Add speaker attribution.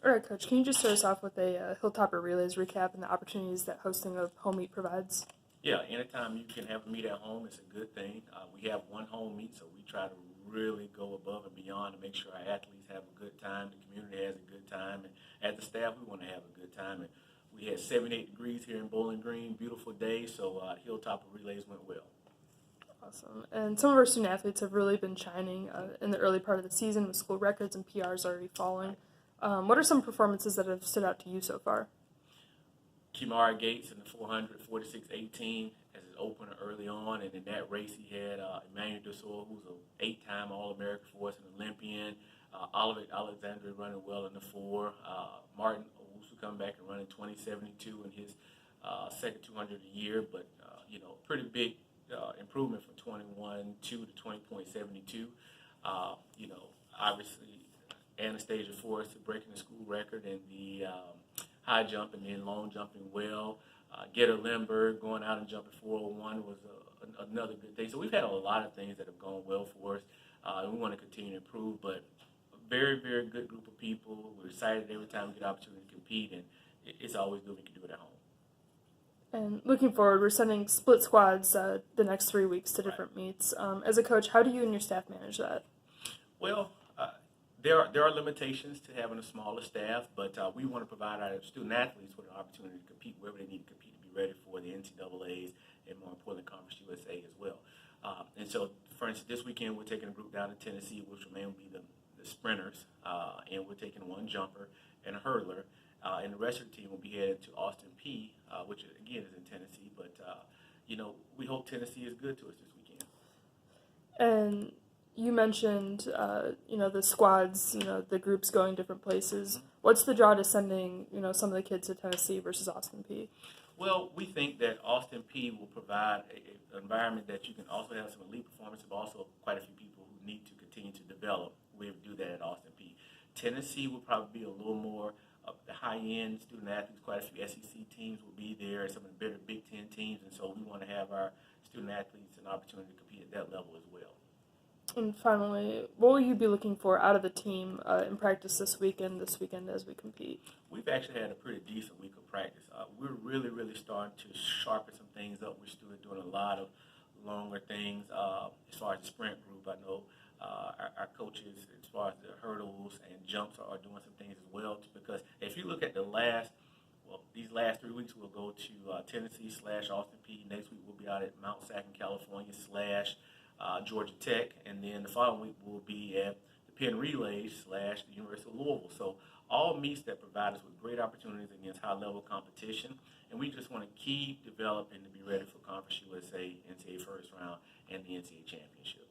Speaker 1: All right, Coach, can you just start us off with a Hilltopper Relays recap and the opportunities that hosting a home meet provides?
Speaker 2: Yeah, anytime you can have a meet at home, it's a good thing. We have one home meet, so we try to really go above and beyond to make sure our athletes have a good time, the community has a good time, and as the staff, we want to have a good time. And we had 78 degrees here in Bowling Green, beautiful day, so Hilltopper Relays went well.
Speaker 1: Awesome. And some of our student athletes have really been shining in the early part of the season with school records and PRs already falling. What are some performances that have stood out to you so far?
Speaker 2: Kimara Gates in the 400, 46-18 as his opener early on, and in that race he had Emmanuel Dusor, who's an 8-time All-American for us, an Olympian. Oliver Alexander running well in the 4. Martin Owusu coming back and running 20.72 in his second 200 a year, but pretty big improvement from 21.2 to 20.72. Obviously Anastasia Forrest breaking the school record in the high jump and then long jumping well. Getter Lindbergh going out and jumping 401 was another good thing. So we've had a lot of things that have gone well for us, and we want to continue to improve. But a very, very good group of people. We're excited every time we get an opportunity to compete, and it's always good we can do it at home.
Speaker 1: And looking forward, we're sending split squads the next 3 weeks to different meets. As a coach, how do you and your staff manage that?
Speaker 2: Well, there are limitations to having a smaller staff, but we want to provide our student athletes with an opportunity to compete wherever they need to compete to be ready for the NCAAs and, more importantly, Conference USA as well. And so, for instance, this weekend we're taking a group down to Tennessee, which will mainly be the sprinters, and we're taking one jumper and a hurdler, and the rest of the team will be headed to Austin P, which again is in Tennessee. But we hope Tennessee is good to us this weekend.
Speaker 1: And you mentioned, the squads, the groups going different places. Mm-hmm. What's the draw to sending, some of the kids to Tennessee versus Austin P?
Speaker 2: Well, we think that Austin P will provide an environment that you can also have some elite performance, but also quite a few people who need to continue to develop. We'll do that at Austin P. Tennessee will probably be a little more of the high-end student athletes. Quite a few SEC teams will be there, some of the better Big Ten teams, and so we want to have our student athletes an opportunity to compete at that level as well.
Speaker 1: And finally, what will you be looking for out of the team in practice this weekend as we compete?
Speaker 2: We've actually had a pretty decent week of practice. We're really, really starting to sharpen some things up. We're still doing a lot of longer things as far as the sprint group. I know our coaches, as far as the hurdles and jumps, are doing some things as well. Because if you look at these last 3 weeks, we'll go to Tennessee/Austin P. Next week, we'll be out at Mount Sac in California / Georgia Tech, and then the following week we'll be at the Penn Relays / the University of Louisville. So all meets that provide us with great opportunities against high-level competition, and we just want to keep developing to be ready for Conference USA, NCAA first round, and the NCAA championship.